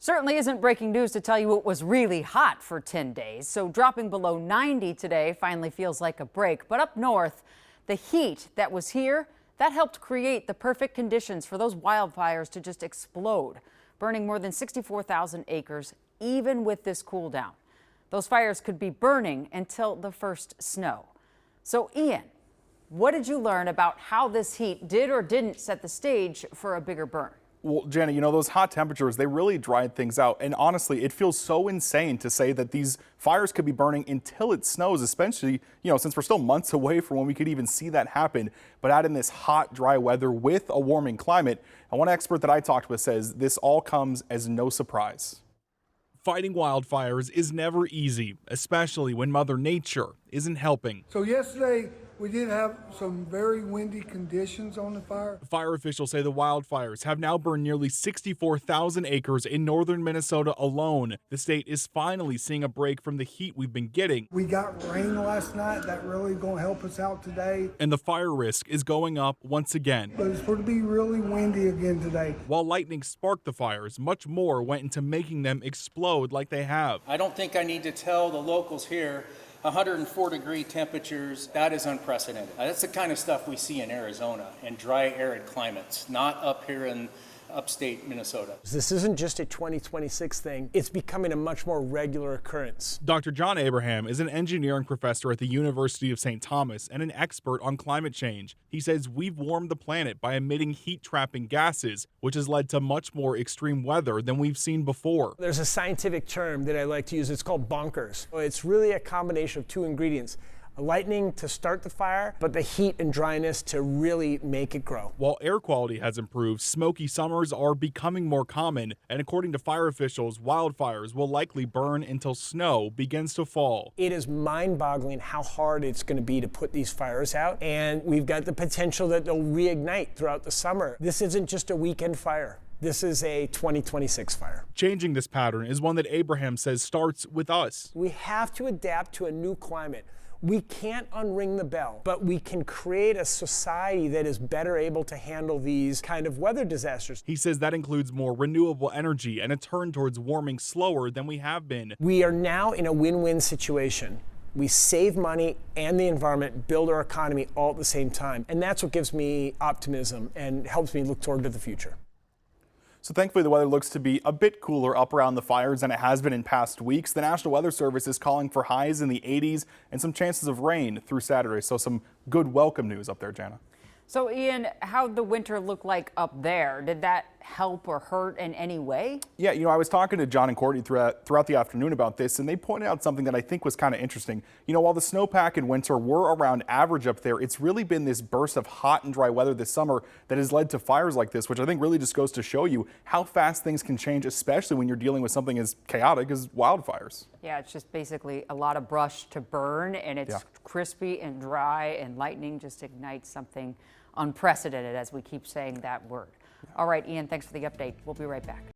Certainly isn't breaking news to tell you it was really hot for 10 days. So dropping below 90 today finally feels like a break. But up north, the heat that was here, that helped create the perfect conditions for those wildfires to just explode, burning more than 64,000 acres, even with this cool down. Those fires could be burning until the first snow. So Ian, what did you learn about how this heat did or didn't set the stage for a bigger burn? Well, Janet, those hot temperatures, they really dried things out. And honestly, it feels so insane to say that these fires could be burning until it snows, especially, since we're still months away from when we could even see that happen. But add in this hot, dry weather with a warming climate. And one expert that I talked with says this all comes as no surprise. Fighting wildfires is never easy, especially when Mother Nature isn't helping. So yesterday, we did have some very windy conditions on the fire. Fire officials say the wildfires have now burned nearly 64,000 acres in northern Minnesota alone. The state is finally seeing a break from the heat we've been getting. We got rain last night. That really going to help us out today. And the fire risk is going up once again. But it's going to be really windy again today. While lightning sparked the fires, much more went into making them explode like they have. I don't think I need to tell the locals here 104-degree temperatures, that is unprecedented. That's the kind of stuff we see in Arizona and dry, arid climates, not up here in upstate Minnesota. This isn't just a 2026 thing. It's becoming a much more regular occurrence. Dr. John Abraham is an engineering professor at the University of St. Thomas and an expert on climate change. He says we've warmed the planet by emitting heat-trapping gases, which has led to much more extreme weather than we've seen before. There's a scientific term that I like to use. It's called bonkers. It's really a combination of two ingredients. Lightning to start the fire, but the heat and dryness to really make it grow. While air quality has improved, smoky summers are becoming more common, and according to fire officials, wildfires will likely burn until snow begins to fall. It is mind-boggling how hard it's going to be to put these fires out, and we've got the potential that they'll reignite throughout the summer. This isn't just a weekend fire. This is a 2026 fire. Changing this pattern is one that Abraham says starts with us. We have to adapt to a new climate. We can't unring the bell, but we can create a society that is better able to handle these kind of weather disasters. He says that includes more renewable energy and a turn towards warming slower than we have been. We are now in a win-win situation. We save money and the environment, build our economy all at the same time. And that's what gives me optimism and helps me look toward to the future. So thankfully, the weather looks to be a bit cooler up around the fires than it has been in past weeks. The National Weather Service is calling for highs in the 80s and some chances of rain through Saturday. So some good welcome news up there, Jana. So Ian, how'd the winter look like up there? Did that help or hurt in any way? Yeah, I was talking to John and Courtney throughout the afternoon about this, and they pointed out something that I think was kind of interesting. While the snowpack and winter were around average up there, it's really been this burst of hot and dry weather this summer that has led to fires like this, which I think really just goes to show you how fast things can change, especially when you're dealing with something as chaotic as wildfires. Yeah, it's just basically a lot of brush to burn, and it's crispy and dry, and lightning just ignites something unprecedented, as we keep saying that word. All right, Ian, thanks for the update. We'll be right back.